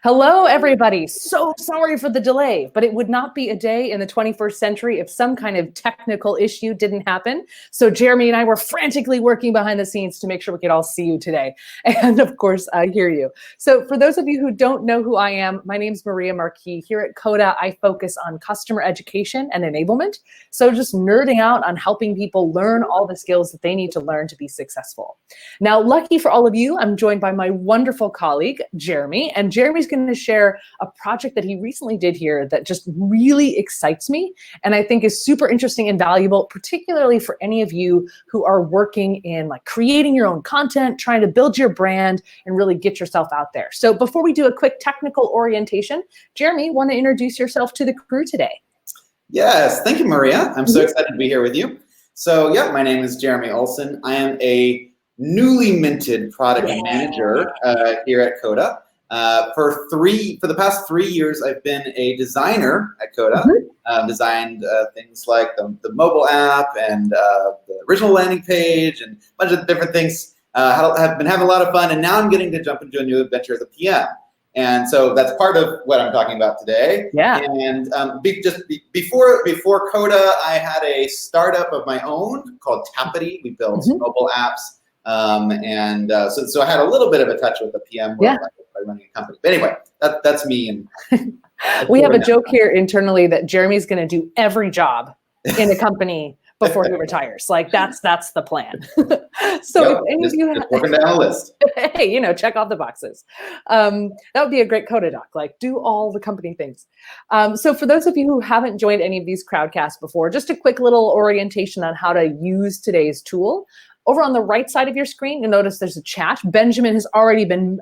Hello, everybody. So sorry for the delay, but it would not be a day in the 21st century if some kind of technical issue didn't happen. So Jeremy and I were frantically working behind the scenes to make sure we could all see you today. And of course, I hear you. So for those of you who don't know who I am, my name's Maria Marquis. Here at Coda, I focus on customer education and enablement. So just nerding out on helping people learn all the skills that they need to learn to be successful. Now, lucky for all of you, I'm joined by my wonderful colleague, Jeremy, and Jeremy's going to share a project that he recently did here that just really excites me and I think is super interesting and valuable, particularly for any of you who are working in like creating your own content, trying to build your brand and really get yourself out there. So before we do a quick technical orientation, Jeremy, want to introduce yourself to the crew today? Yes, thank you, Maria. I'm so excited to be here with you. So yeah, my name is Jeremy Olson. I am a newly minted product manager here at Coda. For the past 3 years, I've been a designer at Coda. Designed things like the mobile app and the original landing page and a bunch of different things. Have been having a lot of fun, and now I'm getting to jump into a new adventure as a PM. And so that's part of what I'm talking about today. Yeah. And before Coda, I had a startup of my own called Tappity. We built mobile apps. So I had a little bit of a touch with the PM world by running a company. But anyway, that's me. And we have a joke here internally that Jeremy's going to do every job in a company before he retires. Like that's the plan. So if any of you have working down a list, hey, check off the boxes. That would be a great Coda doc. Like do all the company things. So for those of you who haven't joined any of these crowdcasts before, just a quick little orientation on how to use today's tool. Over on the right side of your screen, you'll notice there's a chat. Benjamin has already been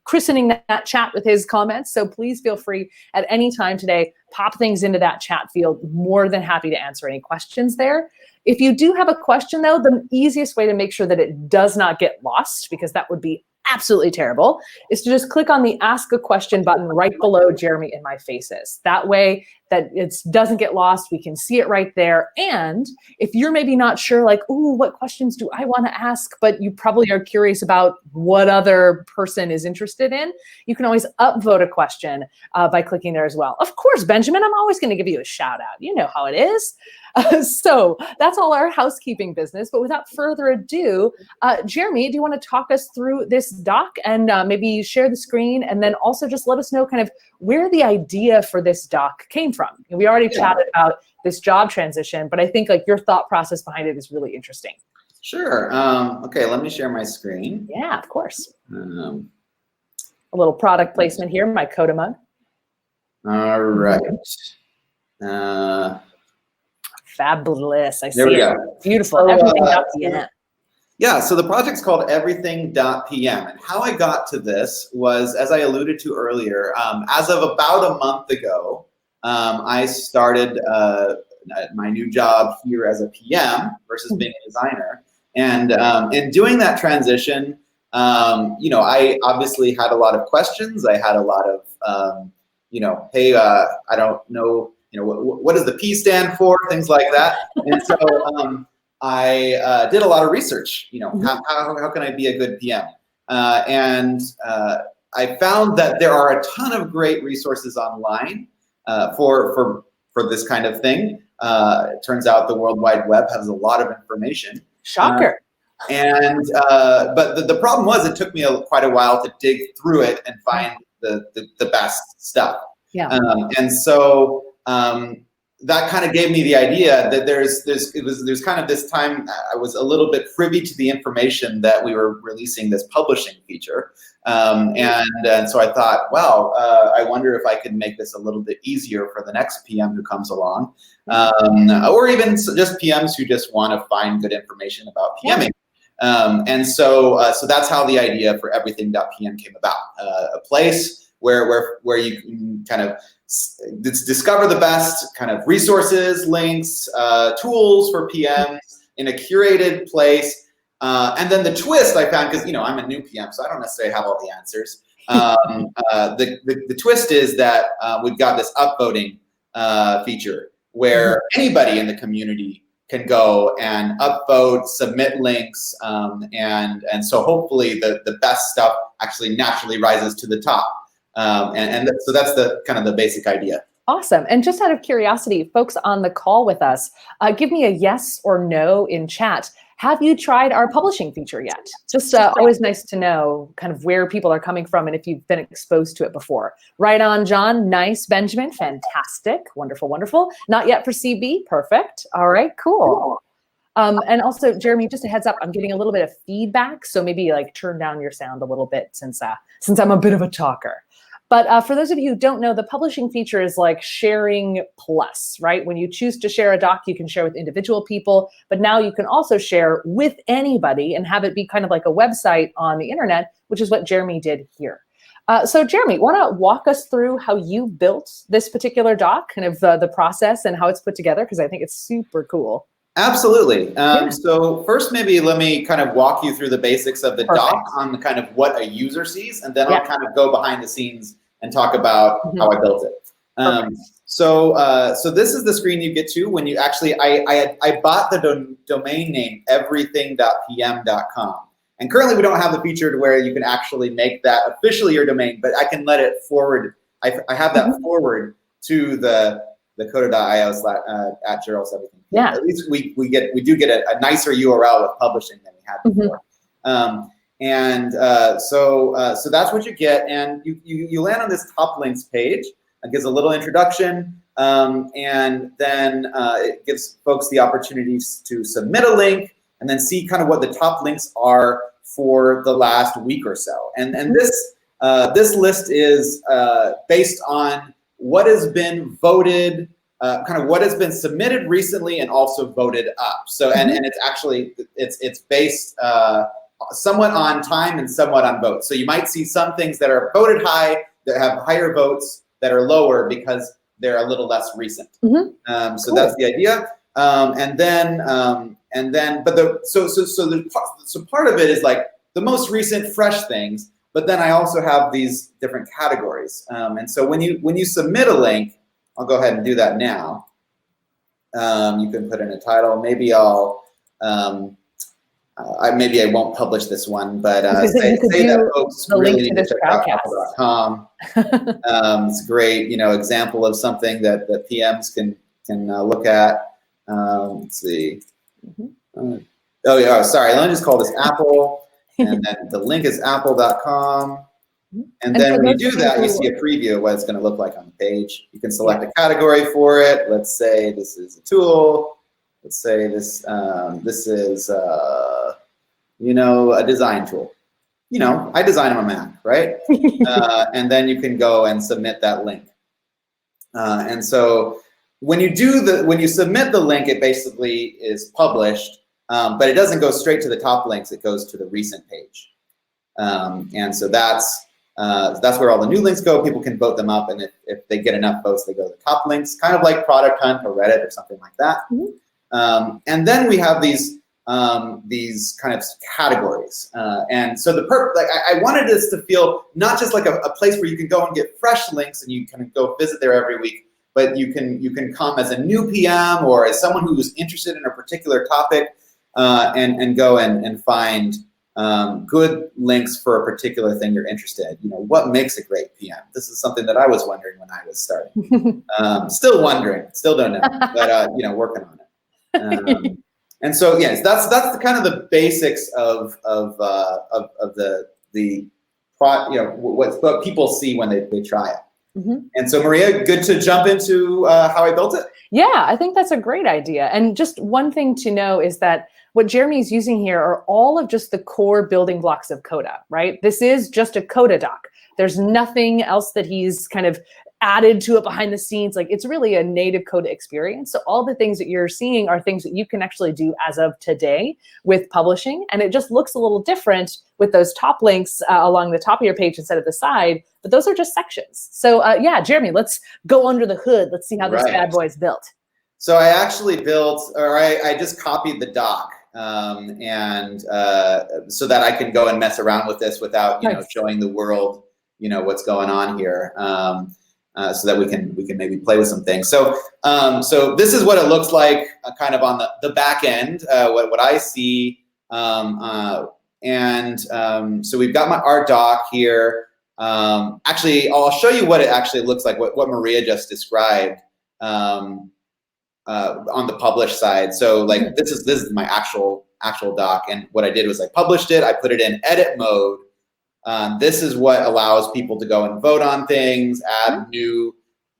christening that chat with his comments. So please feel free at any time today, pop things into that chat field. More than happy to answer any questions there. If you do have a question, though, the easiest way to make sure that it does not get lost, because that would be absolutely terrible, is to just click on the Ask a Question button right below Jeremy and my faces. That way that it doesn't get lost, we can see it right there. And if you're maybe not sure, like, ooh, what questions do I want to ask, but you probably are curious about what other person is interested in, you can always upvote a question by clicking there as well. Of course, Benjamin, I'm always going to give you a shout out. You know how it is. So that's all our housekeeping business. But without further ado, Jeremy, do you want to talk us through this doc and maybe share the screen and then also just let us know kind of where the idea for this doc came from? We already chatted about this job transition, but I think like your thought process behind it is really interesting. Sure. Okay, let me share my screen. Yeah, of course. A little product placement here, my Coda mug. All right. Fabulous. I see there we it. Go. Beautiful. Everything.pm. Yeah, so the project's called Everything.pm. And how I got to this was, as I alluded to earlier, as of about a month ago, I started my new job here as a PM versus being a designer. And in doing that transition, I obviously had a lot of questions. I had a lot of, hey, I don't know, what does the P stand for? Things like that. And so I did a lot of research. How can I be a good PM? And I found that there are a ton of great resources online for this kind of thing. It turns out the World Wide Web has a lot of information. Shocker. But the problem was it took me quite a while to dig through it and find the best stuff. Yeah. And so that kind of gave me the idea that there's kind of this time I was a little bit privy to the information that we were releasing this publishing feature. And so I thought, well, I wonder if I could make this a little bit easier for the next PM who comes along, or even just PMs who just want to find good information about PMing. And so that's how the idea for Everything.pm came about, a place where you can kind of discover the best kind of resources, links, tools for PMs in a curated place. And then the twist I found, because I'm a new PM, so I don't necessarily have all the answers. The twist is that we've got this upvoting feature where anybody in the community can go and upvote, submit links, and so hopefully the best stuff actually naturally rises to the top. So that's the kind of the basic idea. Awesome. And just out of curiosity, folks on the call with us, give me a yes or no in chat. Have you tried our publishing feature yet? Just always nice to know kind of where people are coming from and if you've been exposed to it before. Right on, John. Nice. Benjamin. Fantastic. Wonderful, wonderful. Not yet for CB. Perfect. All right, cool. And also, Jeremy, just a heads up, I'm getting a little bit of feedback. So maybe like turn down your sound a little bit since I'm a bit of a talker. But for those of you who don't know, the publishing feature is like sharing plus, right? When you choose to share a doc, you can share with individual people, but now you can also share with anybody and have it be kind of like a website on the internet, which is what Jeremy did here. So Jeremy, want to walk us through how you built this particular doc, kind of the process and how it's put together? Because I think it's super cool. Absolutely. So first, maybe let me kind of walk you through the basics of the doc on the kind of what a user sees, and then I'll kind of go behind the scenes and talk about how I built it. So this is the screen you get to when you actually, I bought the domain name everything.pm.com. And currently we don't have the feature to where you can actually make that officially your domain, but I can let it forward. I have that forward to the coda.io at Gerald's everything. Yeah. At least we do get a nicer URL with publishing than we had before. So that's what you get, and you land on this top links page. It gives a little introduction, and then it gives folks the opportunities to submit a link and then see kind of what the top links are for the last week or so. And this list is based on what has been voted, kind of what has been submitted recently and also voted up. So and it's actually it's based somewhat on time and somewhat on votes. So you might see some things that are voted high that have higher votes that are lower because they're a little less recent. So that's the idea. So part of it is like the most recent fresh things, but then I also have these different categories. And so when you submit a link, I'll go ahead and do that now. You can put in a title. Maybe maybe I won't publish this one, but say that folks really need to check out Apple.com. It's a great, example of something that PMs can look at. Let's see. Sorry. Let me just call this Apple, and then the link is apple.com. And then when you do that, you see a preview of what it's going to look like on the page. You can select a category for it. Let's say this is a tool. Let's say this is a design tool. I design on a Mac, right? And then you can go and submit that link. And so when you submit the link, it basically is published, but it doesn't go straight to the top links. It goes to the recent page. And so that's where all the new links go. People can vote them up, and if they get enough votes, they go to the top links, kind of like Product Hunt or Reddit or something like that. And then we have these kind of categories. And so I wanted this to feel not just like a place where you can go and get fresh links and you can go visit there every week, but you can come as a new PM or as someone who's interested in a particular topic and go and find good links for a particular thing you're interested in. What makes a great PM? This is something that I was wondering when I was starting. Still wondering, still don't know, but working on it. And so yes, that's the kind of the basics of what people see when they try it. And so Maria, good to jump into how I built it? Yeah, I think that's a great idea. And just one thing to know is that what Jeremy's using here are all of just the core building blocks of Coda, right? This is just a Coda doc. There's nothing else that he's kind of added to it behind the scenes. Like, it's really a native Coda experience. So all the things that you're seeing are things that you can actually do as of today with publishing. And it just looks a little different with those top links along the top of your page instead of the side, but those are just sections. So yeah, Jeremy, let's go under the hood. Let's see how this bad boy is built. So I actually I just copied the doc so that I can go and mess around with this without, showing the world, what's going on here. So that we can maybe play with some things. So this is what it looks like kind of on the back end, what I see. So we've got our doc here. Actually, I'll show you what it actually looks like, what Maria just described on the publish side. So like this is my actual doc, and what I did was I published it, I put it in edit mode. This is what allows people to go and vote on things, add new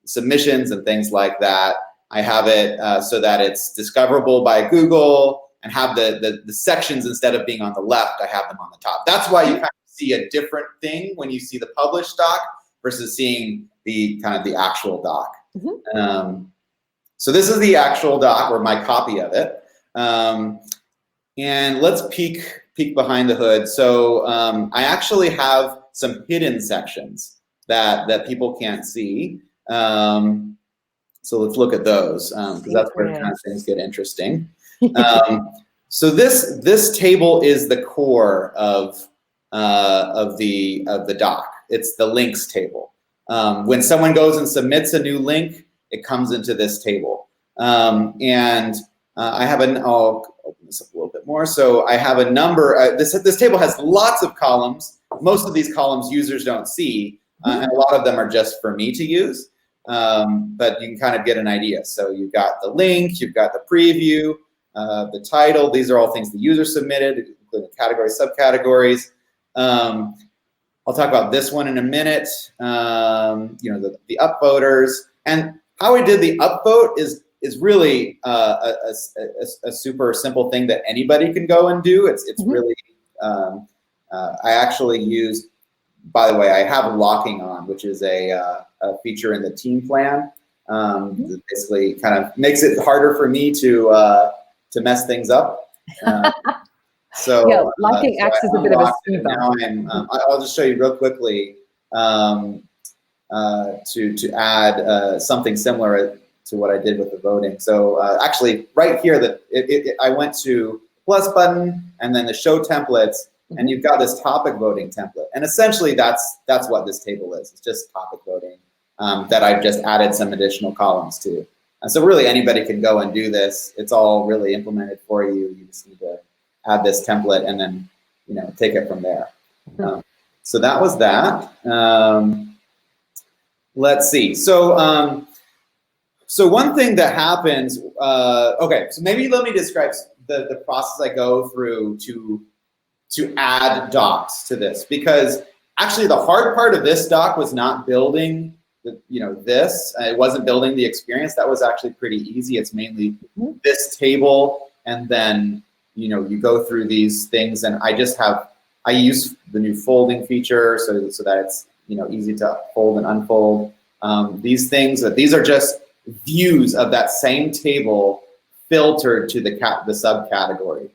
submissions and things like that. I have it so that it's discoverable by Google, and have the sections, instead of being on the left, I have them on the top. That's why you kind of see a different thing when you see the published doc versus seeing the kind of the actual doc. So this is the actual doc, or my copy of it. And let's peek behind the hood. So I actually have some hidden sections that people can't see. So let's look at those, because that's where kind of things get interesting. So this table is the core of the doc. It's the links table. When someone goes and submits a new link, it comes into this table. And I have I'll open this up a little bit more. So I have a number. This table has lots of columns. Most of these columns users don't see, and a lot of them are just for me to use. But you can kind of get an idea. So you've got the link, you've got the preview, the title. These are all things the user submitted, including categories, subcategories. I'll talk about this one in a minute. The upvoters, and how we did the upvote is really a super simple thing that anybody can go and do. It's really I actually use. By the way, I have locking on, which is a feature in the team plan. That basically kind of makes it harder for me to mess things up. So yeah, locking acts as a bit of a speed bump. Now I'll just show you real quickly to add something similar to what I did with the voting. So actually, right here, I went to plus button and then the show templates. And you've got this topic voting template. And essentially that's what this table is. It's just topic voting that I've just added some additional columns to. And so really anybody can go and do this. It's all really implemented for you. You just need to add this template and then take it from there. So that was that. Let's see. So so one thing that happens, okay, so maybe let me describe the process I go through to add docs to this, because actually the hard part of this doc was not building this. It wasn't building the experience. That was actually pretty easy. It's mainly this table, and then you go through these things, and I use the new folding feature so that it's easy to fold and unfold. These are just views of that same table filtered to the subcategory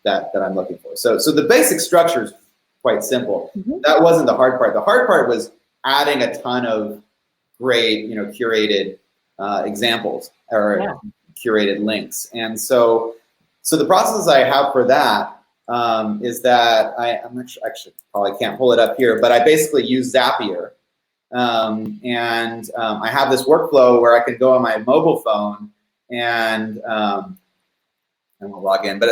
that I'm looking for. So the basic structure is quite simple. That wasn't the hard part. The hard part was adding a ton of great, curated examples or curated links. And so the process I have for that is that I'm actually probably can't pull it up here, but I basically use Zapier. And I have this workflow where I can go on my mobile phone and we'll log in, but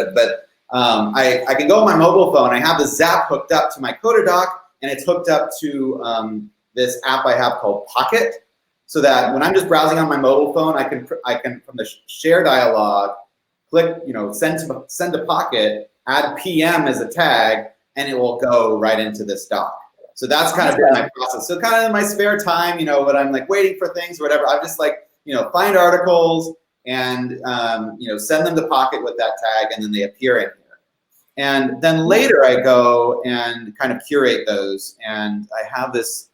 I can go on my mobile phone. I have the Zap hooked up to my CoderDoc, and it's hooked up to this app I have called Pocket, so that when I'm just browsing on my mobile phone, I can from the share dialog click send to Pocket, add PM as a tag, and it will go right into this doc. So that's kind of been my process. So kind of in my spare time, when I'm like waiting for things or whatever, I'm just like find articles and send them to Pocket with that tag, and then they appear in here. And then later I go and kind of curate those, and I have this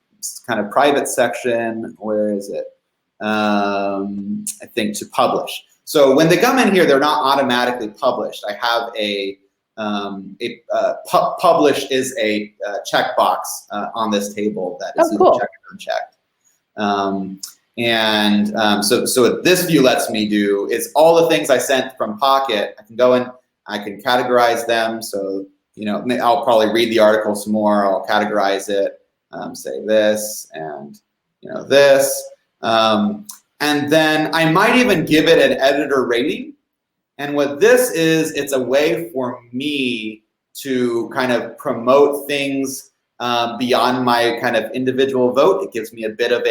kind of private section. Where is it? I think to publish. So when they come in here, they're not automatically published. I have publish is a checkbox on this table that is either checked or unchecked. So what this view lets me do is all the things I sent from Pocket, I can go in, I can categorize them. So, I'll probably read the article some more. I'll categorize it, say this and, this. And then I might even give it an editor rating. And what this is, it's a way for me to kind of promote things beyond my kind of individual vote. It gives me a bit of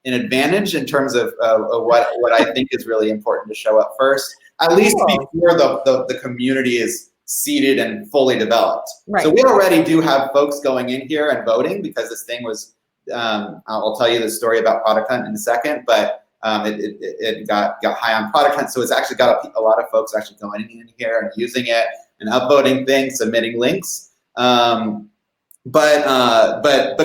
an advantage in terms of what I think is really important to show up first, at least before the community is seated and fully developed. Right. So we already do have folks going in here and voting because this thing was, I'll tell you the story about Product Hunt in a second, but it got high on Product Hunt. So it's actually got a lot of folks actually going in here and using it and upvoting things, submitting links. But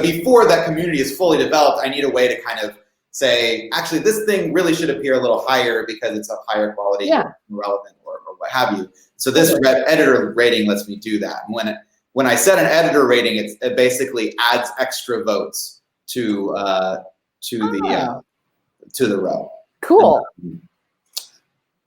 before that community is fully developed, I need a way to kind of say, actually, this thing really should appear a little higher because it's of higher quality, relevant, or what have you. So this editor rating lets me do that. And when I set an editor rating, it basically adds extra votes to the row. Cool.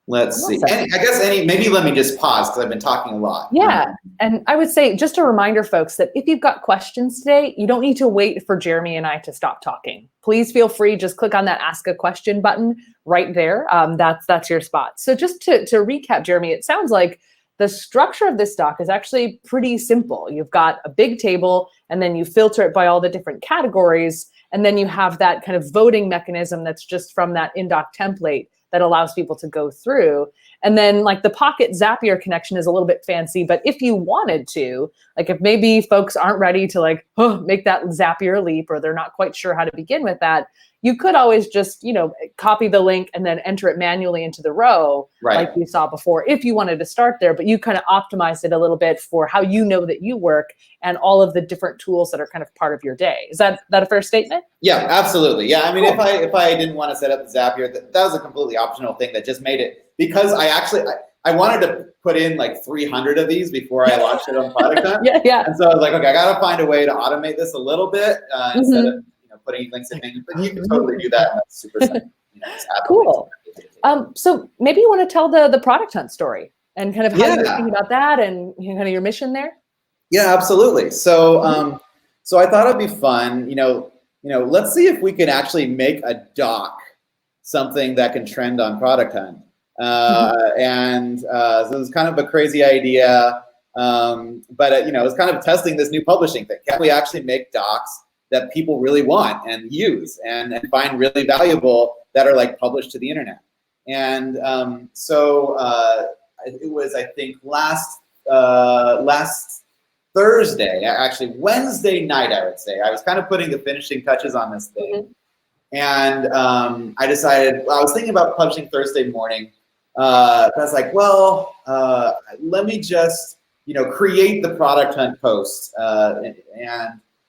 Let's see. Maybe let me just pause because I've been talking a lot. Yeah. And I would say, just a reminder, folks, that if you've got questions today, you don't need to wait for Jeremy and I to stop talking. Please feel free, just click on that Ask a Question button right there. That's your spot. So just to recap, Jeremy, it sounds like the structure of this doc is actually pretty simple. You've got a big table, and then you filter it by all the different categories, and then you have that kind of voting mechanism that's just from that in-doc template that allows people to go through. And then like the Pocket Zapier connection is a little bit fancy, but if you wanted to, like if maybe folks aren't ready to make that Zapier leap, or they're not quite sure how to begin with that, you could always just, copy the link and then enter it manually into the row, like we saw before, if you wanted to start there. But you kind of optimized it a little bit for how you know that you work and all of the different tools that are kind of part of your day. Is that a fair statement? Yeah, absolutely. Yeah, I mean, cool. if I didn't want to set up the Zapier, that was a completely optional thing that just made it, because I wanted to put in like 300 of these before I launched it on Product Hunt. Yeah. And so I was like, okay, I got to find a way to automate this a little bit instead of putting links in things. But you can totally do that. And that's super simple. Cool. So maybe you want to tell the Product Hunt story and kind of how you're thinking about that and kind of your mission there. Yeah, absolutely. So so I thought it'd be fun. Let's see if we can actually make a doc something that can trend on Product Hunt. So it was kind of a crazy idea, but it was kind of testing this new publishing thing. Can we actually make docs that people really want and use and find really valuable that are like published to the internet? And so it was, I think, last Thursday, actually Wednesday night, I would say, I was kind of putting the finishing touches on this thing. And I decided, I was thinking about publishing Thursday morning. But I was like, well, let me just, create the Product Hunt post.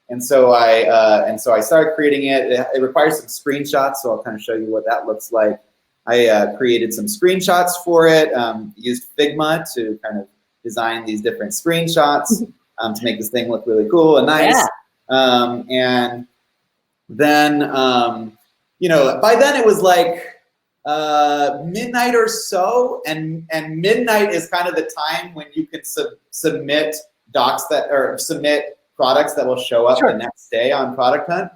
And so I started creating it. It requires some screenshots, so I'll kind of show you what that looks like. I created some screenshots for it, used Figma to kind of design these different screenshots to make this thing look really cool and nice. Yeah. And then, by then it was like midnight or so, and midnight is kind of the time when you can submit docs submit products that will show up the next day on Product Hunt.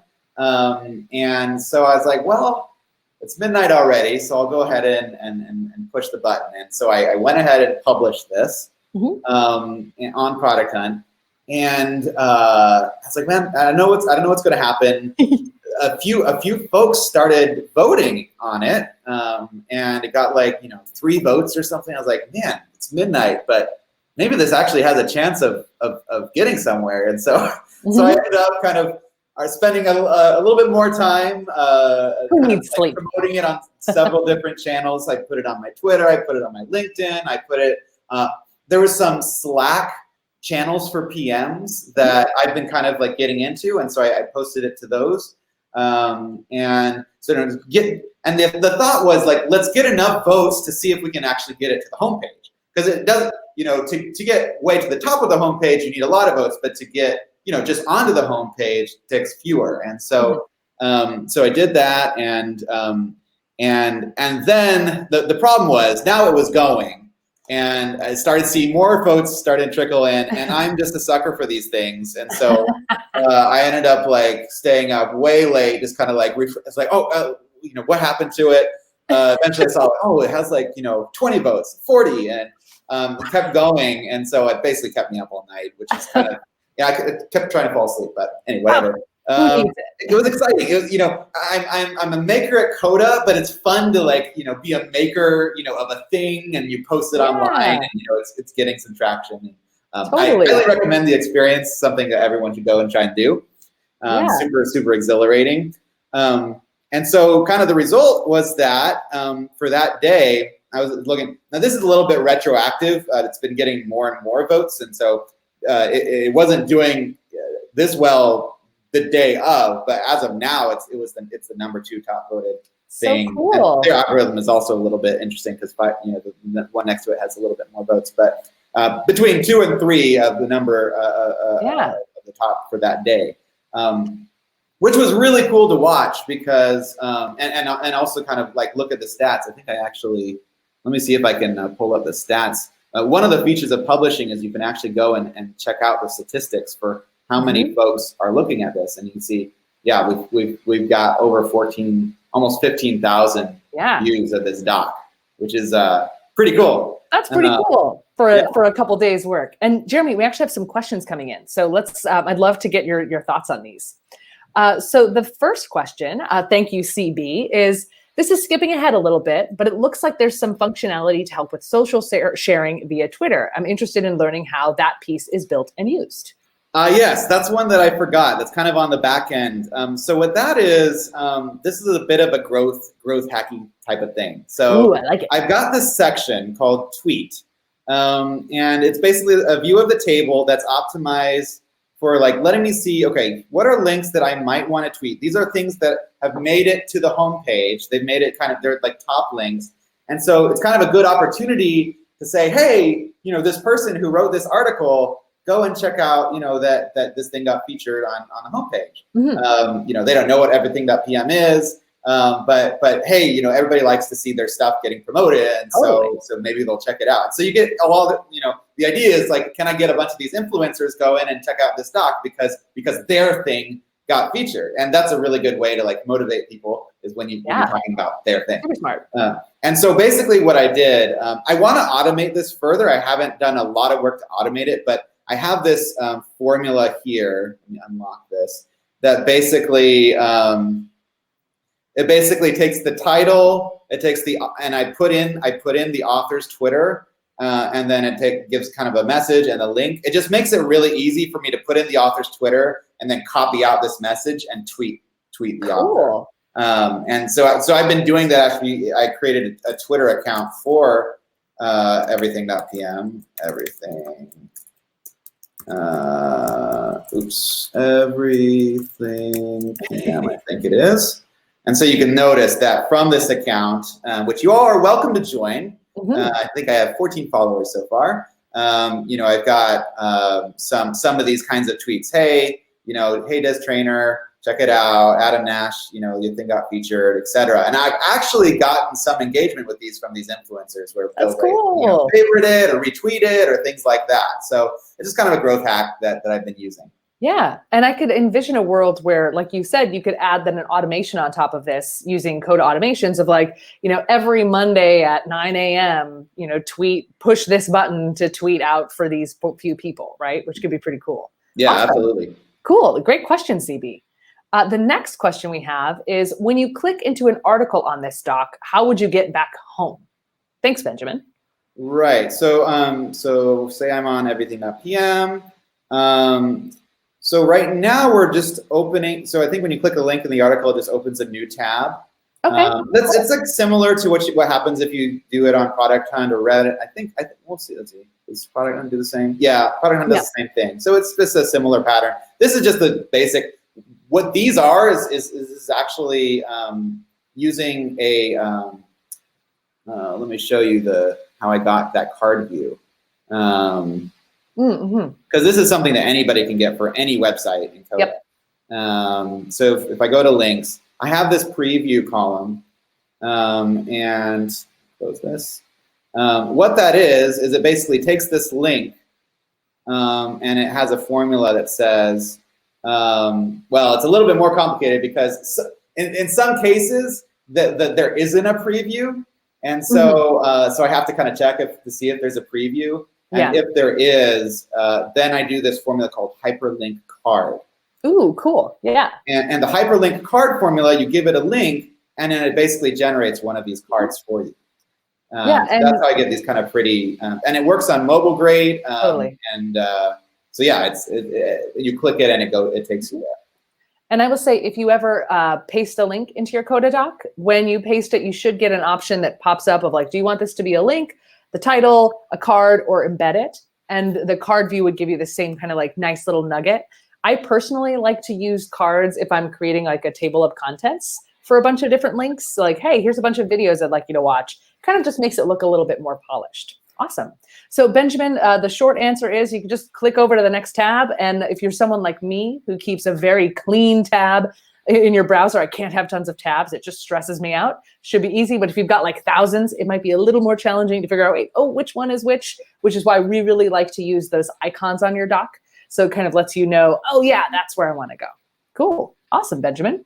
And so I was like, well, it's midnight already, so I'll go ahead and push the button. And so I went ahead and published this on Product Hunt. And I was like, man, I don't know what's going to happen. A few folks started voting on it, and it got 3 votes or something. I was like, man, it's midnight, but maybe this actually has a chance of getting somewhere. And so I ended up kind of spending a little bit more time promoting it on several different channels. I put it on my Twitter, I put it on my LinkedIn, I put it. There was some Slack channels for PMs that I've been kind of getting into, and so I posted it to those. And so the thought was let's get enough votes to see if we can actually get it to the homepage, because it doesn't, to get way to the top of the homepage you need a lot of votes, but to get just onto the homepage takes fewer. And so so I did that, and then the problem was now it was going. And I started seeing more votes started to trickle in, and I'm just a sucker for these things. And so I ended up staying up way late, just kind of it's what happened to it? Eventually I saw, it has 20 votes, 40, and it kept going. And so it basically kept me up all night, which is kind of Yeah, I kept trying to fall asleep, but anyway, whatever. Who needs it? It was exciting. It was, you know, I'm a maker at Coda, but it's fun to like, you know, be a maker, you know, of a thing, and you post it online, and you know, it's getting some traction. Totally. I really recommend the experience. Something that everyone should go and try and do. Super exhilarating. And so, kind of the result was that for that day, I was looking. Now, this is a little bit retroactive. It's been getting more and more votes, and so it wasn't doing this well the day of, but as of now, it's the number 2 top voted thing. So cool. And their algorithm is also a little bit interesting because you know the one next to it has a little bit more votes, but between 2 and 3 of the number of the top for that day, which was really cool to watch because and also kind of like look at the stats. I think I actually, let me see if I can pull up the stats. One of the features of publishing is you can actually go and check out the statistics for how many folks are looking at this, and you can see, yeah, we've got over almost 15,000 views of this doc, which is pretty cool. That's pretty cool for a couple days work. And Jeremy, we actually have some questions coming in, so let's. I'd love to get your thoughts on these. So the first question, thank you, CB, is this is skipping ahead a little bit, but it looks like there's some functionality to help with social sharing via Twitter. I'm interested in learning how that piece is built and used. Yes, that's one that I forgot. That's kind of on the back end. So what that is, this is a bit of a growth hacking type of thing. So I like it. I've got this section called Tweet, and it's basically a view of the table that's optimized for like letting me see, okay, what are links that I might want to tweet? These are things that have made it to the homepage. They've made it they're like top links. And so it's kind of a good opportunity to say, hey, you know, this person who wrote this article, go and check out, you know, that this thing got featured on the homepage. You know, they don't know what everything.pm is, but hey, you know, everybody likes to see their stuff getting promoted, and so maybe they'll check it out. So you get all the, you know, the idea is like, can I get a bunch of these influencers go in and check out this doc because their thing got featured? And that's a really good way to like motivate people, is when you're talking about their thing. Super smart. And so basically what I did, I want to automate this further. I haven't done a lot of work to automate it, but I have this formula here. Let me unlock this. That basically, it basically takes the title. It takes and I put in the author's Twitter, and then it gives kind of a message and a link. It just makes it really easy for me to put in the author's Twitter and then copy out this message and tweet the author. And so I've been doing that. Actually, I created a Twitter account for everything.pm. Everything. Everything PM, I think it is. And so you can notice that from this account, which you all are welcome to join. I think I have 14 followers so far. You know, I've got some of these kinds of tweets. Hey, you know, hey, Des Trainer, check it out. Adam Nash, you know, your thing got featured, etc. And I've actually gotten some engagement with these from these influencers where they'll you know, favorite it or retweet it or things like that. So it's just kind of a growth hack that I've been using. Yeah, and I could envision a world where, like you said, you could add then an automation on top of this using Coda automations of like, you know, every Monday at 9 a.m., you know, push this button to tweet out for these few people, right? Which could be pretty cool. Yeah, awesome. Absolutely. Cool, great question, CB. The next question we have is, when you click into an article on this doc, how would you get back home? Thanks, Benjamin. Right, so say I'm on everything.pm. So right now we're just opening, so I think when you click a link in the article, it just opens a new tab. Okay. It's like similar to what happens if you do it on Product Hunt or Reddit. I think let's see. Does Product Hunt do the same? Yeah, Product Hunt does the same thing. So it's just a similar pattern. This is just the basic. What these are is actually using a. Let me show you how I got that card view. Because this is something that anybody can get for any website in Coda. Yep. So if I go to links, I have this preview column, and close this. What that is it basically takes this link, and it has a formula that says, well, it's a little bit more complicated because in some cases there isn't a preview, and so so I have to kind of check to see if there's a preview. Yeah. And if there is, then I do this formula called Hyperlink Card. Ooh, cool. Yeah. And the Hyperlink Card formula, you give it a link, and then it basically generates one of these cards for you. Yeah, so that's how I get these kind of pretty, and it works on mobile grade. Totally. And so yeah, you click it and it takes you there. And I will say, if you ever paste a link into your Coda doc, when you paste it, you should get an option that pops up of like, do you want this to be a link, the title, a card, or embed it? And the card view would give you the same kind of like nice little nugget. I personally like to use cards if I'm creating like a table of contents for a bunch of different links. Like, hey, here's a bunch of videos I'd like you to watch. Kind of just makes it look a little bit more polished. Awesome. So Benjamin, the short answer is you can just click over to the next tab. And if you're someone like me who keeps a very clean tab in your browser, I can't have tons of tabs. It just stresses me out. Should be easy. But if you've got like thousands, it might be a little more challenging to figure out, wait, oh, which one is which is why we really like to use those icons on your doc. So it kind of lets you know, oh yeah, that's where I want to go. Cool. Awesome, Benjamin.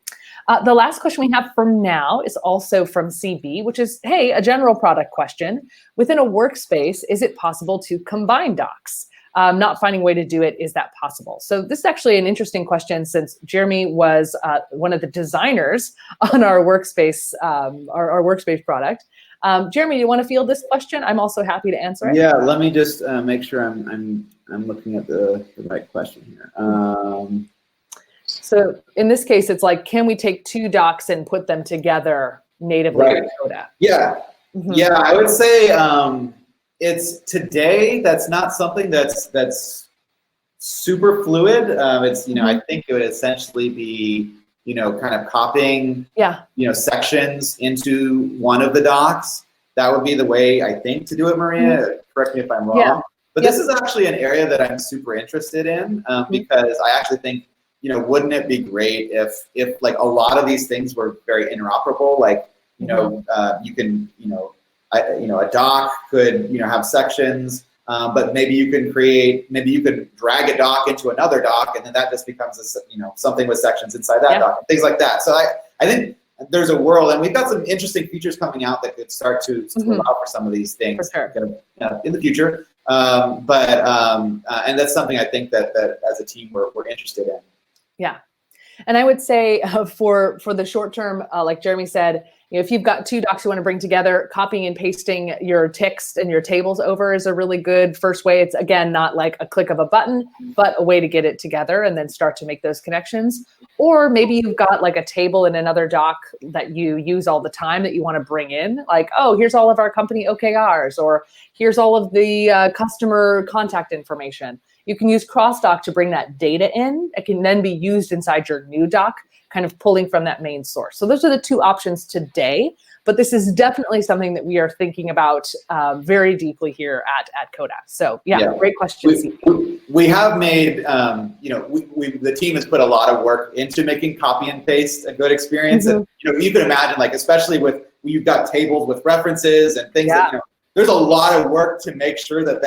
The last question we have from now is also from CB, which is, hey, a general product question. Within a workspace, is it possible to combine docs? Not finding a way to do it, is that possible? So this is actually an interesting question, since Jeremy was one of the designers on our workspace, our workspace product. Jeremy, do you want to field this question? I'm also happy to answer it. Yeah, let me just make sure I'm looking at the right question here. So in this case, it's like, can we take two docs and put them together natively in Coda? Yeah, yeah, I would say it's today. That's not something that's super fluid. It's I think it would essentially be kind of copying sections into one of the docs. That would be the way I think to do it, Maria. Correct me if I'm wrong. Yeah. But this is actually an area that I'm super interested in because I actually think, wouldn't it be great if like a lot of these things were very interoperable? Like, you can, a doc could, have sections, but maybe you could drag a doc into another doc, and then that just becomes something with sections inside that doc, things like that. So I think there's a world, and we've got some interesting features coming out that could start to allow for some of these things in the future. And that's something I think that as a team we're interested in. Yeah. And I would say for the short term, like Jeremy said, if you've got two docs you want to bring together, copying and pasting your text and your tables over is a really good first way. It's, again, not like a click of a button, but a way to get it together and then start to make those connections. Or maybe you've got like a table in another doc that you use all the time that you want to bring in. Like, oh, here's all of our company OKRs, or here's all of the customer contact information. You can use crossdoc to bring that data in. It can then be used inside your new doc, kind of pulling from that main source. So those are the two options today, but this is definitely something that we are thinking about very deeply here at Coda. So yeah. Great question. We have made, the team has put a lot of work into making copy and paste a good experience. And you can imagine, like, especially with, you've got tables with references and things that, there's a lot of work to make sure that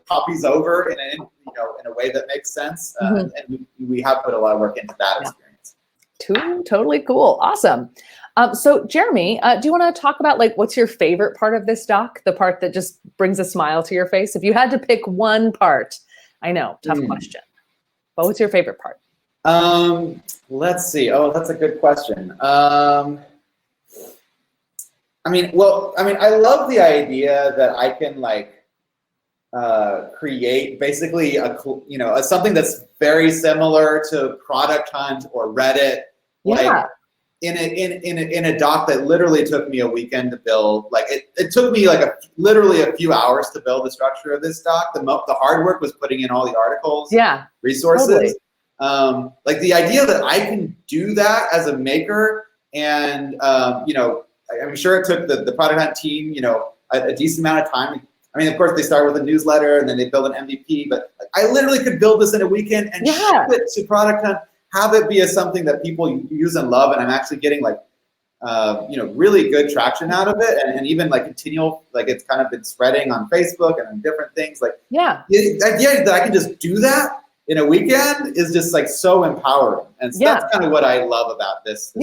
copies over in a way that makes sense. And we have put a lot of work into that experience. Totally cool. Awesome. So Jeremy, do you want to talk about like what's your favorite part of this doc? The part that just brings a smile to your face? If you had to pick one part, I know, tough question, but what's your favorite part? Let's see. Oh, that's a good question. I love the idea that I can create basically something that's very similar to Product Hunt or Reddit, in a doc that literally took me a weekend to build. Like it took me literally a few hours to build the structure of this doc. The hard work was putting in all the articles, resources. Totally. Like the idea that I can do that as a maker, and I'm sure it took the Product Hunt team, a decent amount of time. I mean, of course, they started with a newsletter and then they build an MVP, but I literally could build this in a weekend and ship it to Product Hunt, have it be something that people use and love, and I'm actually getting really good traction out of it, and even continual, it's kind of been spreading on Facebook and on different things. The idea that I can just do that in a weekend is just so empowering, and so that's kind of what I love about this.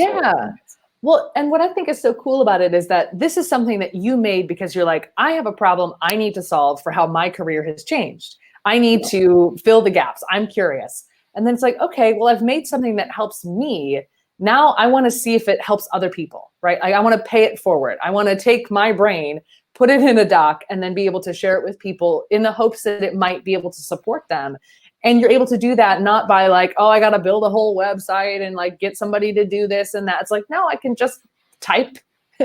Well, and what I think is so cool about it is that this is something that you made because you're like, I have a problem I need to solve for how my career has changed. I need to fill the gaps. I'm curious. And then it's like, okay, well, I've made something that helps me. Now I want to see if it helps other people, right? I want to pay it forward. I want to take my brain, put it in a doc, and then be able to share it with people in the hopes that it might be able to support them. And you're able to do that not by like, oh, I got to build a whole website and like get somebody to do this and that. It's like, no, I can just type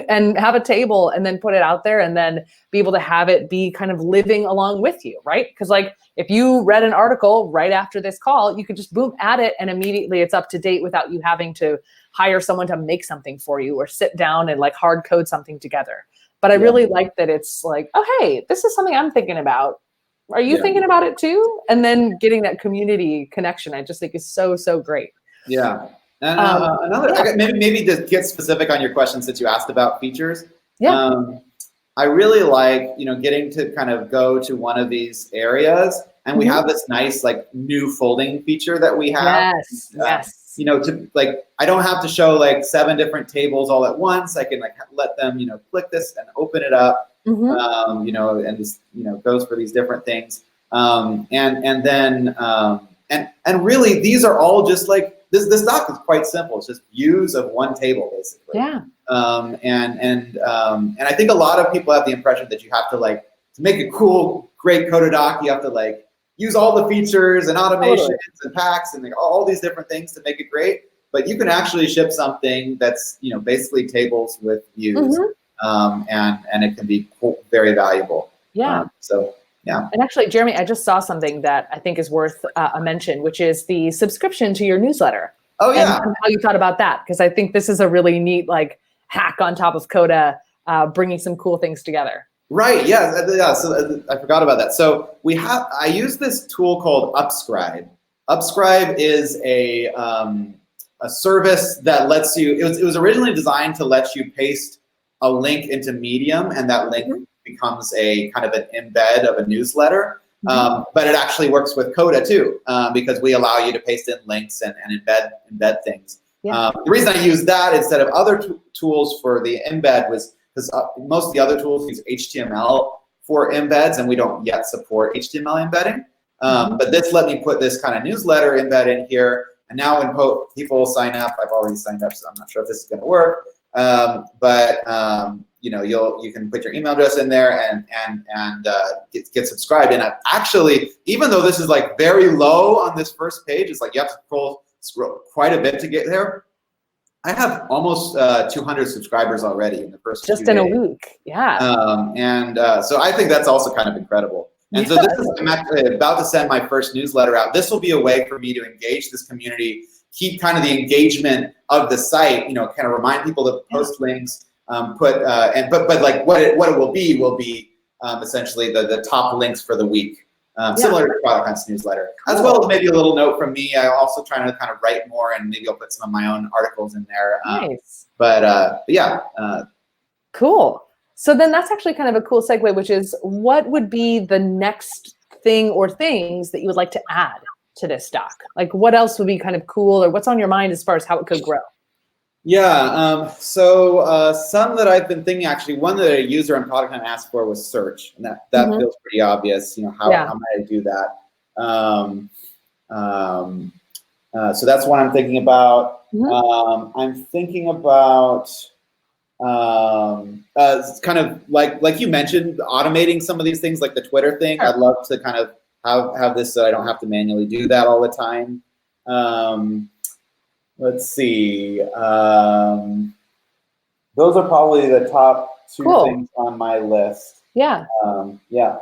and have a table and then put it out there and then be able to have it be kind of living along with you, right? Because like if you read an article right after this call, you could just boom, add it, and immediately it's up to date without you having to hire someone to make something for you or sit down and like hard code something together. But I really like that it's like, oh, hey, this is something I'm thinking about. Are you thinking about it too? And then getting that community connection, I just think is so, so great. Yeah. And maybe to get specific on your question, since you asked about features. Yeah. I really like, getting to kind of go to one of these areas, and we have this nice like new folding feature that we have. Yes. To like, I don't have to show like 7 different tables all at once. I can like let them, click this and open it up. And this, goes for these different things. And really, these are all just like this doc is quite simple. It's just views of one table, basically. Yeah. And I think a lot of people have the impression that you have to like to make a cool, great Coda doc. You have to like use all the features and automations and packs and like all these different things to make it great. But you can actually ship something that's basically tables with views. And it can be very valuable. Yeah. And actually, Jeremy, I just saw something that I think is worth a mention, which is the subscription to your newsletter. Oh, yeah. And how you thought about that, because I think this is a really neat like hack on top of Coda, bringing some cool things together. Right. Yeah. So I forgot about that. So I use this tool called Upscribe. Upscribe is a service that lets you. It was originally designed to let you paste a link into Medium, and that link becomes a kind of an embed of a newsletter. But it actually works with Coda too, because we allow you to paste in links and embed things. The reason I use that instead of other tools for the embed was because most of the other tools use HTML for embeds, and we don't yet support HTML embedding. But this let me put this kind of newsletter embed in here. And now when people sign up, I've already signed up, so I'm not sure if this is going to work. You can put your email address in there and get subscribed. And actually, even though this is like very low on this first page, it's like you have to scroll quite a bit to get there. I have almost 200 subscribers already in the first just few in days. a week. Yeah. So I think that's also kind of incredible. And so I'm actually about to send my first newsletter out. This will be a way for me to engage this community, keep kind of the engagement of the site, kind of remind people to post links, but like what it will be essentially the top links for the week, similar to Product Hunt's newsletter, as well as maybe a little note from me. I'm also trying to kind of write more, and maybe I'll put some of my own articles in there. Nice. But yeah. Cool. So then that's actually kind of a cool segue, which is what would be the next thing or things that you would like to add to this doc? Like what else would be kind of cool, or what's on your mind as far as how it could grow? Yeah, so some that I've been thinking, actually, one that a user on Product Hunt asked for was search, and that feels pretty obvious. How might I do that? So that's one I'm thinking about. I'm thinking about kind of like you mentioned, automating some of these things, like the Twitter thing. I'd love to kind of have this so I don't have to manually do that all the time. Let's see. Those are probably the top 2 things on my list. Yeah. Yeah.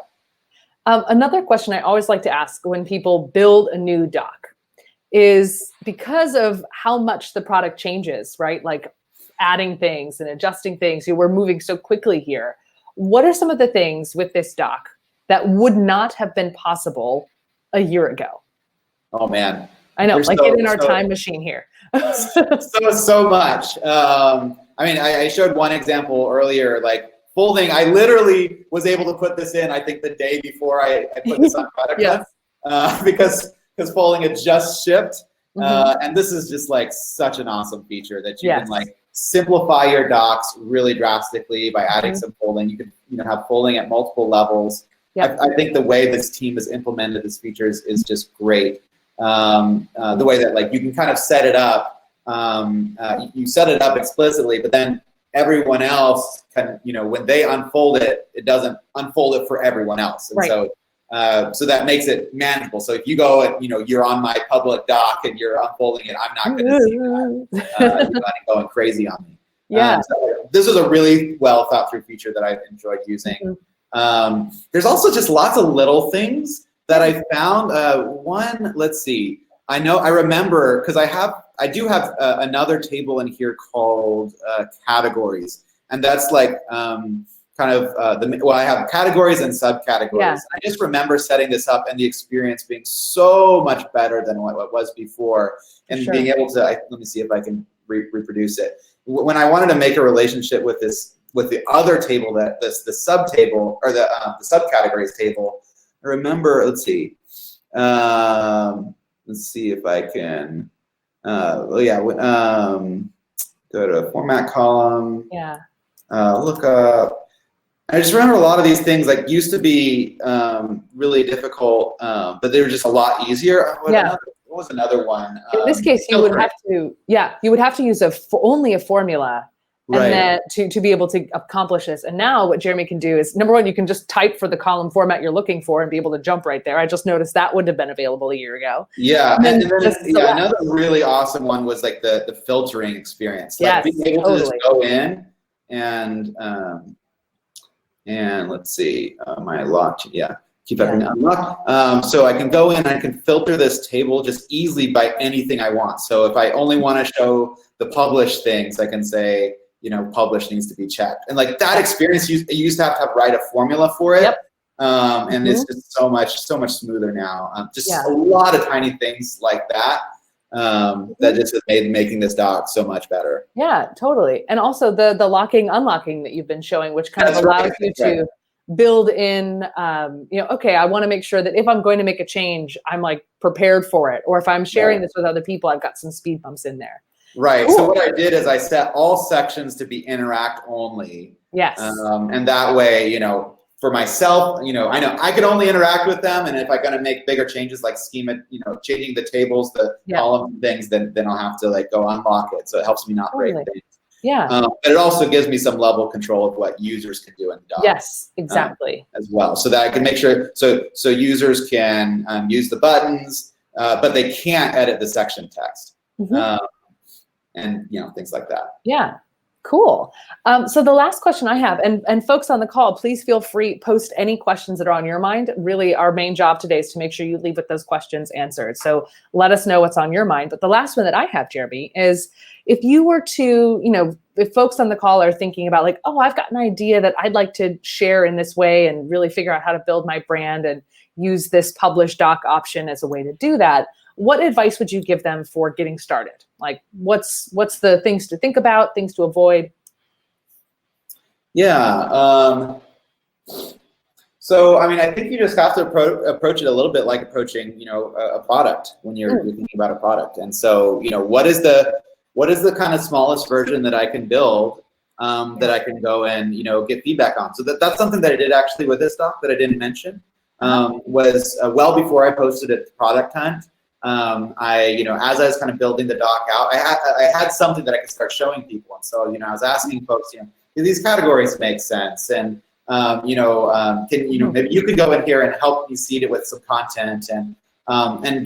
Another question I always like to ask when people build a new doc is, because of how much the product changes, right? Like adding things and adjusting things, we're moving so quickly here. What are some of the things with this doc that would not have been possible a year ago? Oh man. I know, like get in our time machine here. so much. I mean, I showed one example earlier, like folding. I literally was able to put this in, I think, the day before I put this on Product Hunt, because folding had just shipped. And this is just like such an awesome feature that you can like simplify your docs really drastically by adding some folding. You could have folding at multiple levels. Yep. I think the way this team has implemented this feature is just great. The way that like you can kind of set it up, you set it up explicitly, but then everyone else can, when they unfold it, it doesn't unfold it for everyone else. And so that makes it manageable. So if you go and, you're on my public doc and you're unfolding it, I'm not going to see that. You're not going crazy on me. Yeah. So this was a really well thought through feature that I've enjoyed using. There's also just lots of little things that I found. One, let's see. I remember, because I do have another table in here called categories, and that's like I have categories and subcategories. Yeah. I just remember setting this up and the experience being so much better than what it was before, and being able to. Let me see if I can reproduce it. When I wanted to make a relationship with the other table, the sub table or the subcategories table, I remember. Let's see if I can. Go to format column. Yeah. Look up. I just remember a lot of these things like used to be really difficult, but they were just a lot easier. What was another one? In this case, you would have to use only a formula, and then to be able to accomplish this. And now what Jeremy can do is, number one, you can just type for the column format you're looking for and be able to jump right there. I just noticed that wouldn't have been available a year ago. Yeah, and then another really awesome one was like the filtering experience. Like being able to just go in and let's see, my locked, keep everything unlocked. So I can go in and I can filter this table just easily by anything I want. So if I only want to show the published things, I can say, publish needs to be checked. And like that experience, you used to have to write a formula for it. Yep. And it's just so much smoother now. A lot of tiny things like that. That just made making this doc so much better. Yeah, totally. And also the locking, unlocking that you've been showing, which kind of allows you to build in, okay, I want to make sure that if I'm going to make a change, I'm like prepared for it. Or if I'm sharing this with other people, I've got some speed bumps in there. Right. Ooh. So what I did is I set all sections to be interact only. Yes. And that way, for myself, I know I could only interact with them, and if I'm gonna make bigger changes like schema, changing the tables, the column things, then I'll have to like go unlock it. So it helps me not break things. Yeah. But it also gives me some level of control of what users can do in the doc. Yes, exactly. As well, so that I can make sure so users can use the buttons, but they can't edit the section text, and things like that. Yeah. Cool. So the last question I have, and folks on the call, please feel free, post any questions that are on your mind. Really, our main job today is to make sure you leave with those questions answered. So let us know what's on your mind. But the last one that I have, Jeremy, is if you were to, if folks on the call are thinking about like, oh, I've got an idea that I'd like to share in this way and really figure out how to build my brand and use this publish doc option as a way to do that, what advice would you give them for getting started? Like, what's the things to think about, things to avoid? Yeah. So, I think you just have to approach it a little bit like approaching, a product when you're thinking about a product. And so, what is the kind of smallest version that I can build that I can go and, get feedback on? So that's something that I did actually with this doc that I didn't mention. Was well before I posted it to Product Hunt. As I was kind of building the doc out, I had something that I could start showing people. And so, I was asking folks, do these categories make sense? And, maybe you could go in here and help me seed it with some content and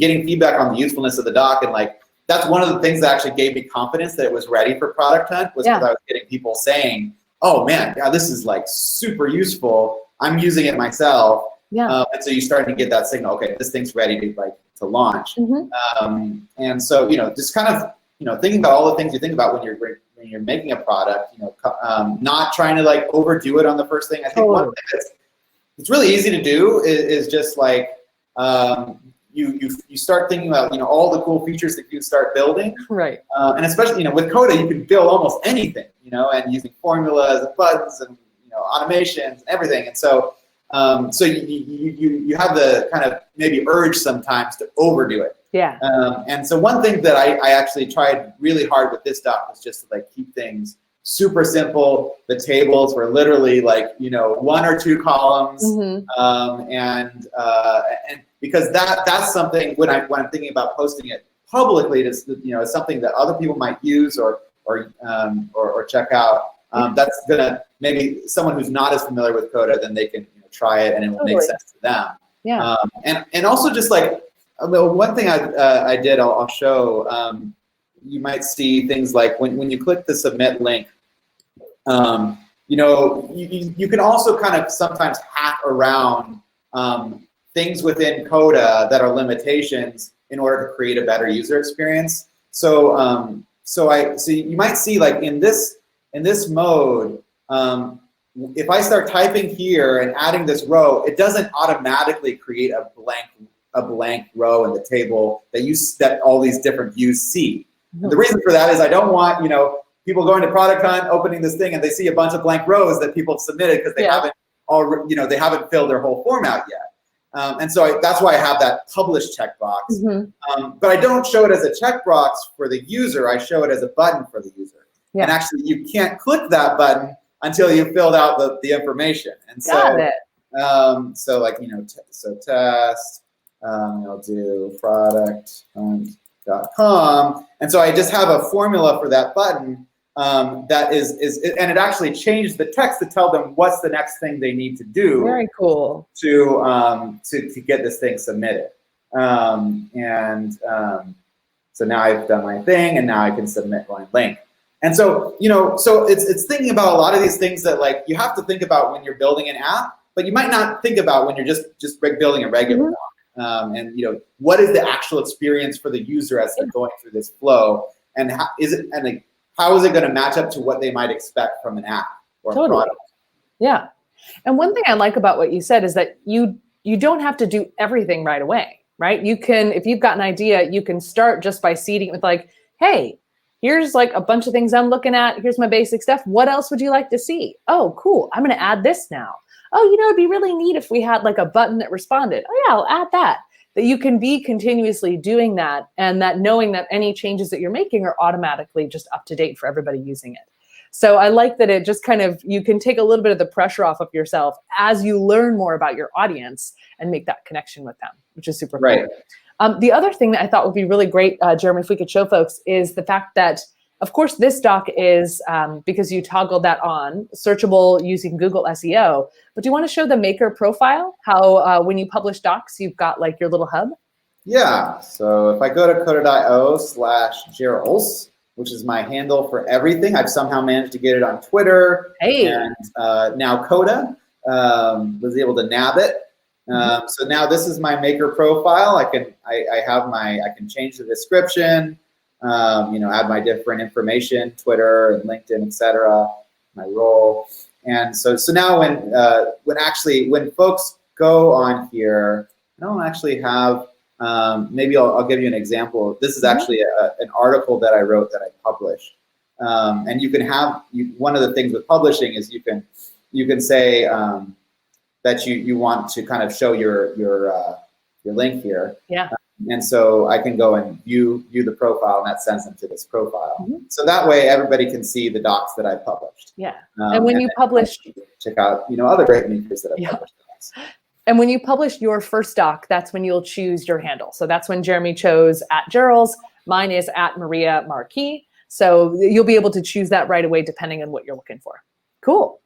getting feedback on the usefulness of the doc. And like, that's one of the things that actually gave me confidence that it was ready for Product Hunt was because I was getting people saying, oh man, this is like super useful. I'm using it myself. Yeah. And so you start to get that signal, okay, this thing's ready to launch. And so, just kind of, thinking about all the things you think about when you're making a product, not trying to like overdo it on the first thing. I think one thing it's really easy to do is just like, you start thinking about, all the cool features that you start building. Right. And especially, with Coda, you can build almost anything, and using formulas and buttons and, automations and everything. And so, so you have the kind of maybe urge sometimes to overdo it. Yeah. And so one thing that I actually tried really hard with this doc was just to like keep things super simple. The tables were literally like, you know, 1 or 2 columns, and because that's something when I'm thinking about posting it publicly, it's, you know, it's something that other people might use or check out. That's gonna, maybe someone who's not as familiar with Coda, then they can, you know, try it and it will make sense to them. Yeah. And also just like, one thing I did, I'll show. You might see things like when you click the submit link, you know, you can also kind of sometimes hack around things within Coda that are limitations in order to create a better user experience. So so you might see like in this mode, if I start typing here and adding this row, it doesn't automatically create a blank row in the table that all these different views see. And the reason for that is I don't want, you know, people going to Product Hunt, opening this thing, and they see a bunch of blank rows that people have submitted because they haven't you know, they haven't filled their whole form out yet. And so that's why I have that publish checkbox. But I don't show it as a checkbox for the user. I show it as a button for the user. And actually, you can't click that button until you filled out the information. And so, so like, you know, so test. I'll do producthunt.com. And so I just have a formula for that button that is, and it actually changed the text to tell them what's the next thing they need to do. Very cool. To get this thing submitted. So now I've done my thing, and now I can submit my link. And so, you know, so it's thinking about a lot of these things that like you have to think about when you're building an app, but you might not think about when you're just building a regular one. And you know, what is the actual experience for the user as they're going through this flow, and how is it going to match up to what they might expect from an app or a product? Yeah. And one thing I like about what you said is that you don't have to do everything right away, right? You can, if you've got an idea, you can start just by seeding it with like, hey, here's like a bunch of things I'm looking at. Here's my basic stuff. What else would you like to see? Oh, cool. I'm going to add this now. Oh, you know, it'd be really neat if we had like a button that responded. Oh yeah, I'll add that. That you can be continuously doing that, and that knowing that any changes that you're making are automatically just up to date for everybody using it. So I like that it just kind of, you can take a little bit of the pressure off of yourself as you learn more about your audience and make that connection with them, which is super cool. The other thing that I thought would be really great, Jeremy, if we could show folks, is the fact that, of course, this doc is, because you toggled that on, searchable using Google SEO. But do you want to show the maker profile? How when you publish docs, you've got like your little hub? Yeah. So if I go to coda.io/Gerals, which is my handle for everything, I've somehow managed to get it on Twitter. And now Coda was able to nab it. So now this is my maker profile. I can change the description. You know, add my different information, Twitter and LinkedIn, etc. My role, and so now when folks go on here, I don't actually have. Maybe I'll give you an example. This is actually an article that I wrote that I published, and you can have one of the things with publishing is you can say that you want to kind of show your link here. Yeah. And so I can go and view the profile, and that sends them to this profile. So that way everybody can see the docs that I published. Yeah. And when you publish, check out, you know, other great makers that I've published docs. And when you publish your first doc, that's when you'll choose your handle. So that's when Jeremy chose @Gerals. Mine is @Maria Marquis. So you'll be able to choose that right away depending on what you're looking for. Cool.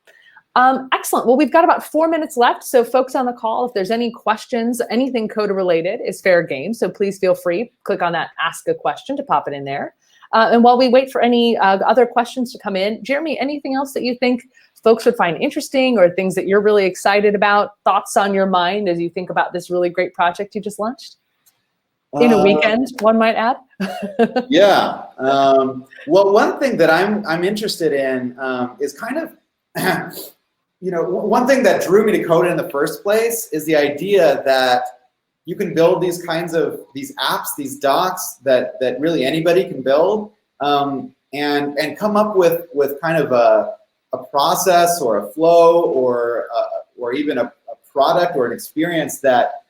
Excellent. Well, we've got about 4 minutes left. So folks on the call, if there's any questions, anything Coda related is fair game. So please feel free, click on that ask a question to pop it in there. And while we wait for any other questions to come in, Jeremy, anything else that you think folks would find interesting or things that you're really excited about, thoughts on your mind as you think about this really great project you just launched? In a weekend, one might add. Yeah. Well, one thing that I'm interested in is kind of, you know, one thing that drew me to Coda in the first place is the idea that you can build these kinds of apps, these docs that really anybody can build, and come up with kind of a process or a flow or even a product or an experience that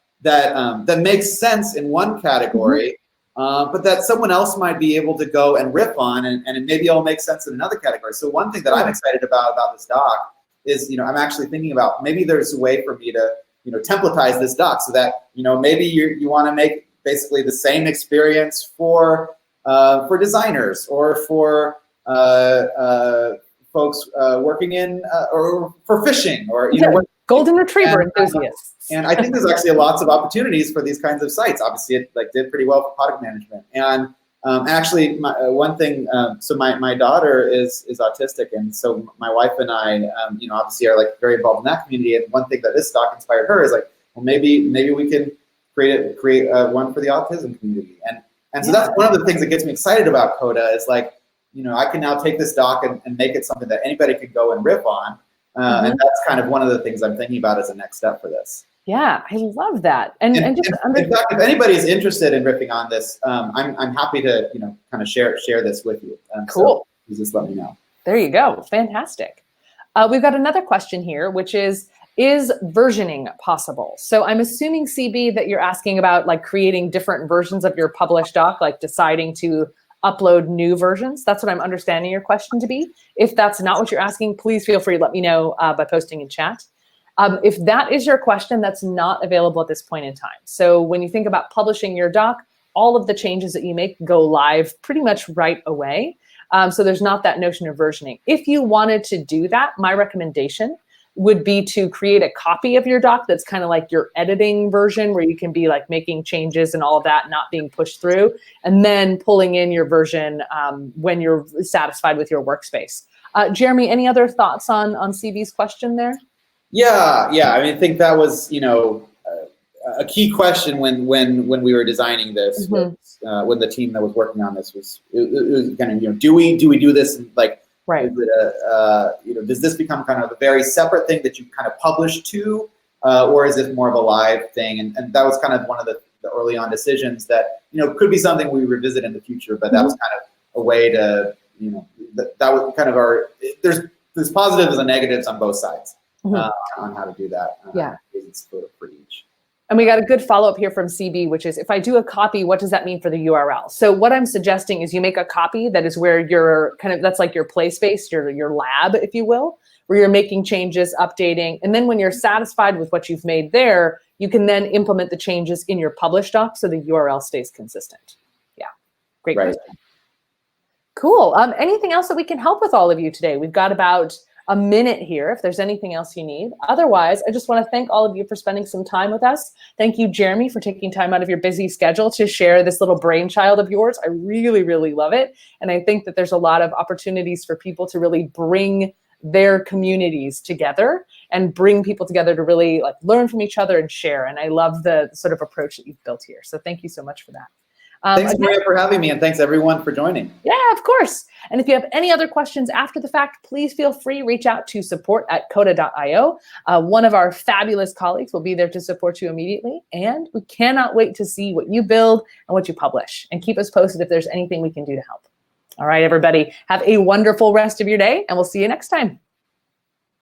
makes sense in one category, but that someone else might be able to go and riff on, and it maybe all makes sense in another category. So one thing that I'm excited about this doc is, I'm actually thinking about maybe there's a way for me to, templatize this doc so that, maybe you want to make basically the same experience for designers or for folks working in or for fishing or golden retriever enthusiasts. And I think there's actually lots of opportunities for these kinds of sites. Obviously, it did pretty well for product management. And actually, one thing. So my daughter is autistic, and so my wife and I, obviously are very involved in that community. And one thing that this doc inspired her is well, maybe we can create one for the autism community. And so that's one of the things that gets me excited about Coda is I can now take this doc and make it something that anybody could go and riff on. And that's kind of one of the things I'm thinking about as a next step for this. Yeah, I love that. And just in fact, if anybody is interested in riffing on this, I'm happy to kind of share this with you. Cool. So just let me know. There you go. Fantastic. We've got another question here, which is versioning possible? So I'm assuming, CB, that you're asking about creating different versions of your published doc, deciding to upload new versions. That's what I'm understanding your question to be. If that's not what you're asking, please feel free to let me know by posting in chat. If that is your question, that's not available at this point in time. So when you think about publishing your doc, all of the changes that you make go live pretty much right away. So there's not that notion of versioning. If you wanted to do that, my recommendation would be to create a copy of your doc that's kind of like your editing version, where you can be making changes and all of that not being pushed through, and then pulling in your version when you're satisfied with your workspace. Jeremy, any other thoughts on CB's question there? Yeah. I think that was a key question when we were designing this. Mm-hmm. When the team that was working on this was kind of do we do this right? Is it does this become kind of a very separate thing that you kind of publish to, or is it more of a live thing? And that was kind of one of the early on decisions that could be something we revisit in the future, but that was kind of a way to that was kind of our there's positives and negatives on both sides. On how to do that. For each. And we got a good follow-up here from CB, which is, if I do a copy, what does that mean for the URL? So what I'm suggesting is you make a copy that is where you're that's like your play space, your lab, if you will, where you're making changes, updating. And then when you're satisfied with what you've made there, you can then implement the changes in your published doc so the URL stays consistent. Yeah, great question. Cool. Anything else that we can help with all of you today? We've got about a minute here if there's anything else you need. Otherwise, I just want to thank all of you for spending some time with us. Thank you, Jeremy, for taking time out of your busy schedule to share this little brainchild of yours. I really, really love it. And I think that there's a lot of opportunities for people to really bring their communities together and bring people together to really learn from each other and share. And I love the sort of approach that you've built here. So thank you so much for that. Thanks, Maria, for having me, and thanks everyone for joining. Yeah, of course. And if you have any other questions after the fact, please feel free to reach out to support@coda.io. One of our fabulous colleagues will be there to support you immediately. And we cannot wait to see what you build and what you publish. And keep us posted if there's anything we can do to help. All right, everybody, have a wonderful rest of your day, and we'll see you next time.